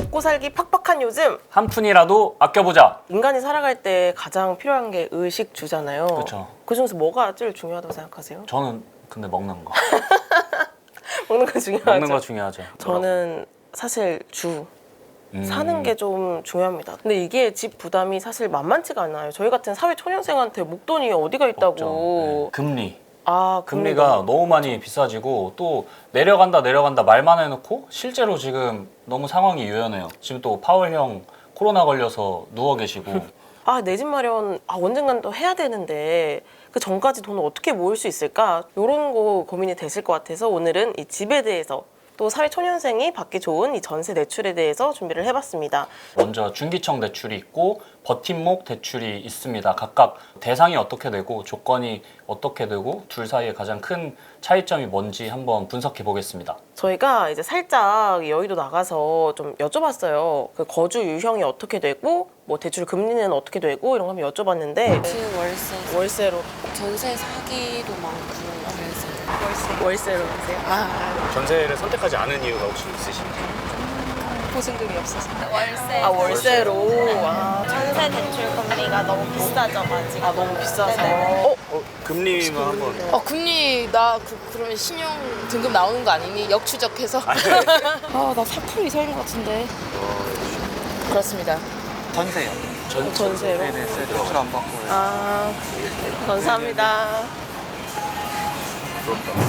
먹고 살기 팍팍한 요즘 한 푼이라도 아껴보자. 인간이 살아갈 때 가장 필요한 게 의식주잖아요. 그렇죠. 그중에서 뭐가 제일 중요하다고 생각하세요? 저는 근데 먹는 거. 먹는 거 중요하죠. 먹는 거 중요하죠. 저는 사실 사는 게 좀 중요합니다. 근데 이게 집 부담이 사실 만만치가 않아요. 저희 같은 사회 초년생한테 목돈이 어디가 있다고. 없죠. 네. 금리. 아, 금리가 너무 많이 비싸지고 또 내려간다 말만 해놓고 실제로 지금 너무 상황이 유연해요. 지금 또 파월형 코로나 걸려서 누워 계시고 아, 내 집 마련 언젠간 또 해야 되는데 그 전까지 돈을 어떻게 모을 수 있을까? 이런 거 고민이 되실 것 같아서 오늘은 이 집에 대해서 또 사회 초년생이 받기 좋은 이 전세 대출에 대해서 준비를 해봤습니다. 먼저 중기청 대출이 있고 버팀목 대출이 있습니다. 각각 대상이 어떻게 되고 조건이 어떻게 되고 둘 사이에 가장 큰 차이점이 뭔지 한번 분석해 보겠습니다. 저희가 이제 살짝 여의도 나가서 좀 여쭤봤어요. 그 거주 유형이 어떻게 되고 뭐 대출 금리는 어떻게 되고 이런 거 한번 여쭤봤는데 그 월세, 월세로 전세 사기도 많고 그래서 월세로 하세요? 전세를 선택하지 않은 이유가 혹시 있으신가요? 보증금이 없어서 월세. 월세로. 전세 대출 금리가 너무 비싸져가지고. 너무 비싸서. 네네네. 금리만 한번. 금리 그러면 신용 등급 나오는 거 아니니? 역추적해서 나 4% 이상인 것 같은데. 그렇습니다. 전세요. 전세로. 네네, 대출 안 받고. 감사합니다.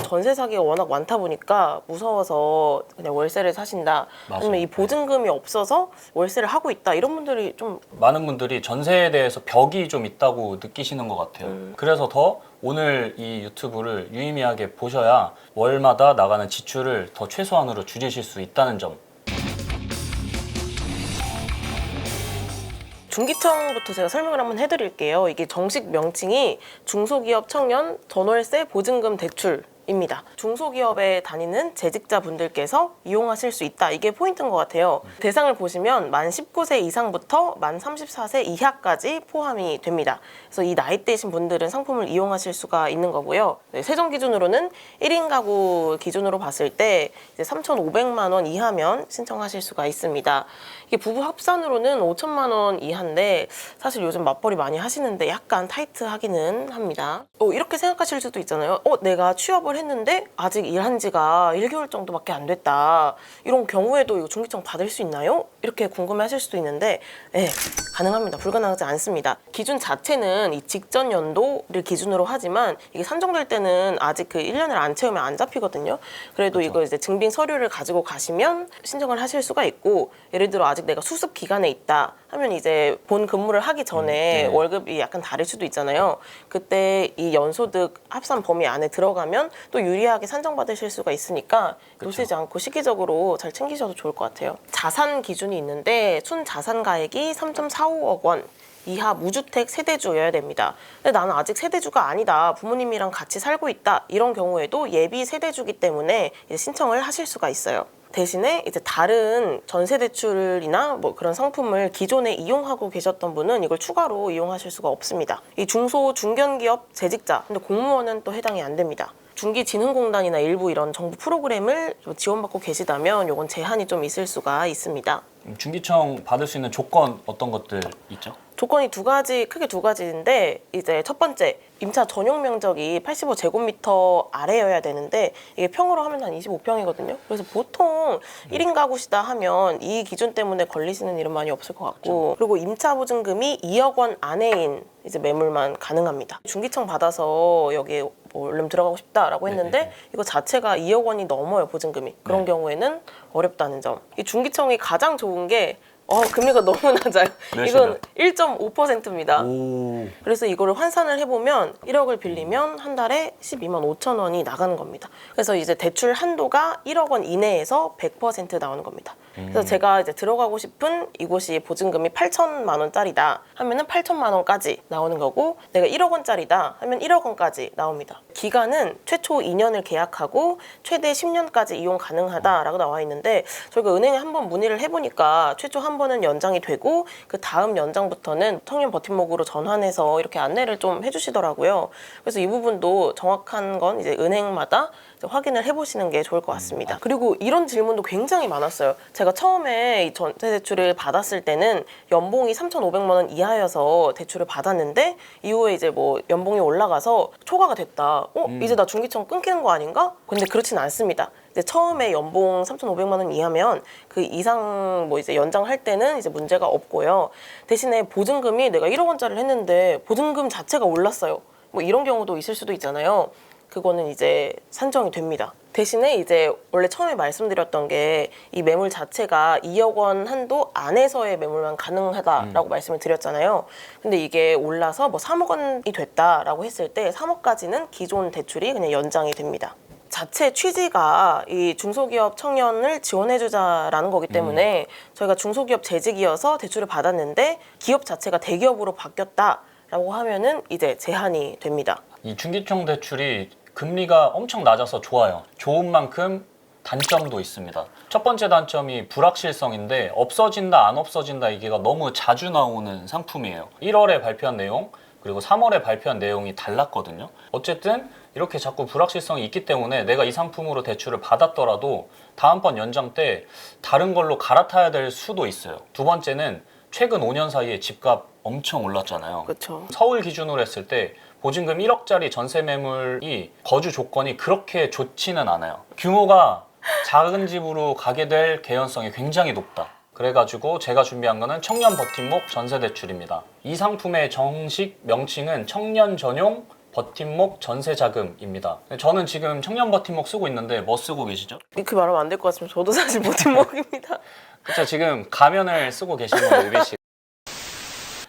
전세 사기가 워낙 많다 보니까 무서워서 그냥 월세를 사신다. 맞아요. 아니면 이 보증금이 없어서 월세를 하고 있다. 이런 분들이 좀 많은 분들이 전세에 대해서 벽이 좀 있다고 느끼시는 것 같아요. 그래서 더 오늘 이 유튜브를 유의미하게 보셔야 월마다 나가는 지출을 더 최소한으로 줄이실 수 있다는 점. 중기청부터 제가 설명을 한번 해드릴게요. 이게 정식 명칭이 중소기업 청년 전월세 보증금 대출입니다. 중소기업에 다니는 재직자분들께서 이용하실 수 있다. 이게 포인트인 것 같아요. 대상을 보시면 만 19세 이상부터 만 34세 이하까지 포함이 됩니다. 그래서 이 나이대이신 분들은 상품을 이용하실 수가 있는 거고요. 세정 기준으로는 1인 가구 기준으로 봤을 때 이제 3,500만 원 이하면 신청하실 수가 있습니다. 이게 부부 합산으로는 5천만 원 이하인데 사실 요즘 맞벌이 많이 하시는데 약간 타이트하기는 합니다. 이렇게 생각하실 수도 있잖아요. 내가 취업을 했는데 아직 일한 지가 1개월 정도밖에 안 됐다. 이런 경우에도 이거 중기청 받을 수 있나요? 이렇게 궁금해하실 수도 있는데 네, 가능합니다. 불가능하지 않습니다. 기준 자체는 이 직전 연도를 기준으로 하지만 이게 산정될 때는 아직 그 1년을 안 채우면 안 잡히거든요. 그래도 그렇죠. 이거 이제 증빙 서류를 가지고 가시면 신청을 하실 수가 있고 예를 들어 아직 내가 수습 기간에 있다 하면 이제 본 근무를 하기 전에 네. 월급이 약간 다를 수도 있잖아요. 그때 이 연소득 합산 범위 안에 들어가면 또 유리하게 산정받으실 수가 있으니까 놓치지 않고 시기적으로 잘 챙기셔도 좋을 것 같아요. 자산 기준이 있는데 순자산 가액이 3.45억 원 이하 무주택 세대주여야 됩니다. 근데 나는 아직 세대주가 아니다. 부모님이랑 같이 살고 있다. 이런 경우에도 예비 세대주기 때문에 이제 신청을 하실 수가 있어요. 대신에 이제 다른 전세 대출이나 뭐 그런 상품을 기존에 이용하고 계셨던 분은 이걸 추가로 이용하실 수가 없습니다. 이 중소 중견기업 재직자, 근데 공무원은 또 해당이 안 됩니다. 중기진흥공단이나 일부 이런 정부 프로그램을 좀 지원받고 계시다면 이건 제한이 좀 있을 수가 있습니다. 중기청 받을 수 있는 조건 어떤 것들 있죠? 조건이 크게 두 가지인데 이제 첫 번째 임차 전용 면적이 85제곱미터 아래여야 되는데 이게 평으로 하면 한 25평이거든요. 그래서 보통 1인 가구시다 하면 이 기준 때문에 걸리시는 일은 많이 없을 것 같고 그리고 임차 보증금이 2억 원 아래인 이제 매물만 가능합니다. 중기청 받아서 여기에 얼른 들어가고 싶다라고 했는데 네네. 이거 자체가 2억 원이 넘어요, 보증금이. 그런 네. 경우에는 어렵다는 점. 이 중기청이 가장 좋은 게 금리가 너무 낮아요. 몇이나? 이건 1.5%입니다. 오. 그래서 이거를 환산을 해보면 1억을 빌리면 한 달에 12만 5천 원이 나가는 겁니다. 그래서 이제 대출 한도가 1억 원 이내에서 100% 나오는 겁니다. 그래서 제가 이제 들어가고 싶은 이곳이 보증금이 8천만 원짜리다 하면은 8천만 원까지 나오는 거고 내가 1억 원짜리다 하면 1억 원까지 나옵니다. 기간은 최초 2년을 계약하고 최대 10년까지 이용 가능하다라고 나와 있는데 저희가 은행에 한번 문의를 해보니까 최초 한 한 번은 연장이 되고 그 다음 연장부터는 청년 버팀목으로 전환해서 이렇게 안내를 좀 해주시더라고요. 그래서 이 부분도 정확한 건 이제 은행마다 이제 확인을 해보시는 게 좋을 것 같습니다. 그리고 이런 질문도 굉장히 많았어요. 제가 처음에 이 전세 대출을 받았을 때는 연봉이 3,500만 원 이하여서 대출을 받았는데 이후에 이제 뭐 연봉이 올라가서 초과가 됐다. 이제 나 중기청 끊기는 거 아닌가? 근데 그렇진 않습니다. 이제 처음에 연봉 3,500만 원 이하면 그 이상 뭐 이제 연장할 때는 이제 문제가 없고요. 대신에 보증금이 내가 1억 원짜리를 했는데 보증금 자체가 올랐어요. 뭐 이런 경우도 있을 수도 있잖아요. 그거는 이제 산정이 됩니다. 대신에 이제 원래 처음에 말씀드렸던 게 이 매물 자체가 2억 원 한도 안에서의 매물만 가능하다라고 말씀을 드렸잖아요. 근데 이게 올라서 뭐 3억 원이 됐다라고 했을 때 3억까지는 기존 대출이 그냥 연장이 됩니다. 자체 취지가 이 중소기업 청년을 지원해주자라는 거기 때문에 저희가 중소기업 재직이어서 대출을 받았는데 기업 자체가 대기업으로 바뀌었다라고 하면은 이제 제한이 됩니다. 이 중기청 대출이 금리가 엄청 낮아서 좋아요. 좋은 만큼 단점도 있습니다. 첫 번째 단점이 불확실성인데 없어진다 안 없어진다 이게 너무 자주 나오는 상품이에요. 1월에 발표한 내용 그리고 3월에 발표한 내용이 달랐거든요. 어쨌든 이렇게 자꾸 불확실성이 있기 때문에 내가 이 상품으로 대출을 받았더라도 다음번 연장 때 다른 걸로 갈아타야 될 수도 있어요. 두 번째는 최근 5년 사이에 집값 엄청 올랐잖아요. 그렇죠. 서울 기준으로 했을 때 보증금 1억짜리 전세 매물이 거주 조건이 그렇게 좋지는 않아요. 규모가 작은 집으로 가게 될 개연성이 굉장히 높다. 그래가지고 제가 준비한 거는 청년 버팀목 전세 대출입니다. 이 상품의 정식 명칭은 청년 전용 버팀목 전세 자금입니다. 저는 지금 청년 버팀목 쓰고 있는데 뭐 쓰고 계시죠? 이렇게 말하면 안 될 것 같지만 저도 사실 버팀목입니다. 그렇죠. 지금 가면을 쓰고 계시는 거예요, 우비 씨.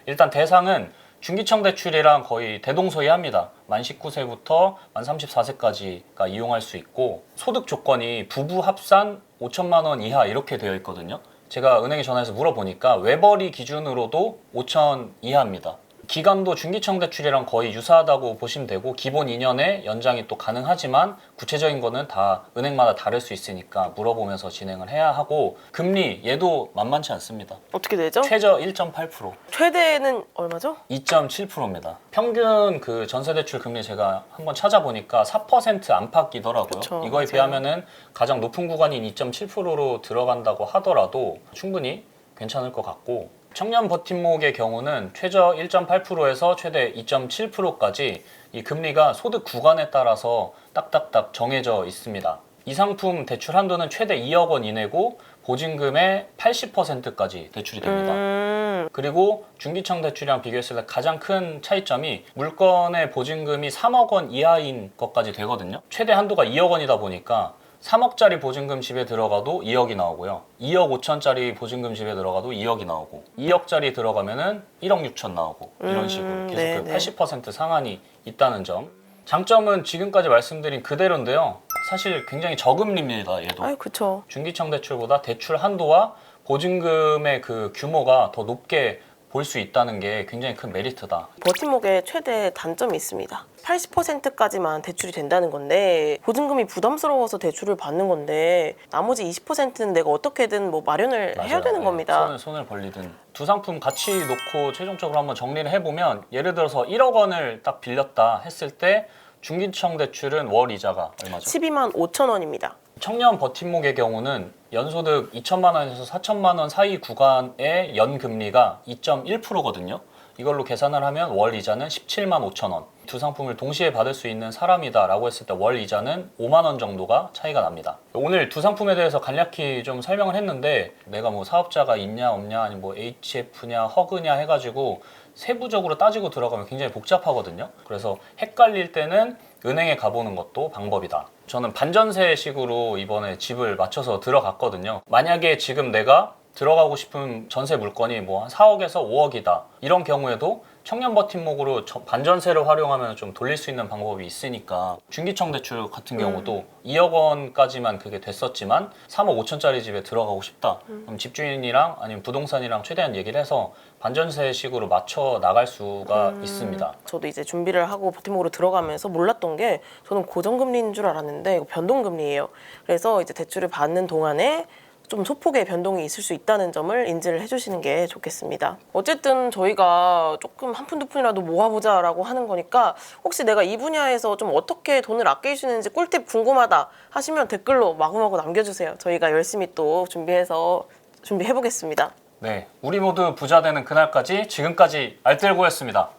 일단 대상은 중기청 대출이랑 거의 대동소이합니다. 만 19세부터 만 34세까지가 이용할 수 있고 소득 조건이 부부 합산 5천만 원 이하 이렇게 되어 있거든요. 제가 은행에 전화해서 물어보니까 외벌이 기준으로도 5천 이하입니다. 기간도 중기청 대출이랑 거의 유사하다고 보시면 되고 기본 2년에 연장이 또 가능하지만 구체적인 거는 다 은행마다 다를 수 있으니까 물어보면서 진행을 해야 하고 금리 얘도 만만치 않습니다. 어떻게 되죠? 최저 1.8%, 최대는 얼마죠? 2.7%입니다. 평균 그 전세대출 금리 제가 한번 찾아보니까 4% 안팎이더라고요. 그쵸, 이거에 맞아요. 비하면은 가장 높은 구간인 2.7%로 들어간다고 하더라도 충분히 괜찮을 것 같고 청년 버팀목의 경우는 최저 1.8%에서 최대 2.7%까지 이 금리가 소득 구간에 따라서 딱딱딱 정해져 있습니다. 이 상품 대출 한도는 최대 2억 원 이내고 보증금의 80%까지 대출이 됩니다. 그리고 중기청 대출이랑 비교했을 때 가장 큰 차이점이 물건의 보증금이 3억 원 이하인 것까지 되거든요. 최대 한도가 2억 원이다 보니까 3억짜리 보증금 집에 들어가도 2억이 나오고요. 2억 5천짜리 보증금 집에 들어가도 2억이 나오고 2억짜리 들어가면은 1억 6천 나오고 이런 식으로 계속 네, 그 네. 80% 상한이 있다는 점. 장점은 지금까지 말씀드린 그대로인데요. 사실 굉장히 저금리입니다. 얘도. 아유, 그쵸. 중기청 대출보다 대출 한도와 보증금의 그 규모가 더 높게 볼 수 있다는 게 굉장히 큰 메리트다. 버팀목의 최대 단점이 있습니다. 80%까지만 대출이 된다는 건데 보증금이 부담스러워서 대출을 받는 건데 나머지 20%는 내가 어떻게든 뭐 마련을 해야 되는 네, 겁니다. 손을 벌리든 두 상품 같이 놓고 최종적으로 한번 정리를 해보면 예를 들어서 1억 원을 딱 빌렸다 했을 때 중기청 대출은 월 이자가 얼마죠? 12만 5천 원입니다. 청년 버팀목의 경우는 연소득 2천만 원에서 4천만 원 사이 구간의 연금리가 2.1%거든요. 이걸로 계산을 하면 월 이자는 17만 5천 원. 두 상품을 동시에 받을 수 있는 사람이다 라고 했을 때 월 이자는 5만 원 정도가 차이가 납니다. 오늘 두 상품에 대해서 간략히 좀 설명을 했는데 내가 뭐 사업자가 있냐 없냐 아니면 뭐 HF냐 허그냐 해가지고 세부적으로 따지고 들어가면 굉장히 복잡하거든요. 그래서 헷갈릴 때는 은행에 가보는 것도 방법이다. 저는 반전세식으로 이번에 집을 맞춰서 들어갔거든요. 만약에 지금 내가 들어가고 싶은 전세 물건이 뭐 한 4억에서 5억이다. 이런 경우에도 청년 버팀목으로 반전세를 활용하면 좀 돌릴 수 있는 방법이 있으니까 중기청 대출 같은 경우도 2억 원까지만 그게 됐었지만 3억 5천짜리 집에 들어가고 싶다. 그럼 집주인이랑 아니면 부동산이랑 최대한 얘기를 해서 반전세식으로 맞춰 나갈 수가 있습니다. 저도 이제 준비를 하고 버팀목으로 들어가면서 몰랐던 게 저는 고정금리인 줄 알았는데 이거 변동금리예요. 그래서 이제 대출을 받는 동안에 좀 소폭의 변동이 있을 수 있다는 점을 인지를 해주시는 게 좋겠습니다. 어쨌든 저희가 조금 한 푼 두 푼이라도 모아보자라고 하는 거니까 혹시 내가 이 분야에서 좀 어떻게 돈을 아끼시는지 꿀팁 궁금하다 하시면 댓글로 마구마구 남겨주세요. 저희가 열심히 또 준비해보겠습니다. 네, 우리 모두 부자 되는 그날까지 지금까지 알뜰고였습니다.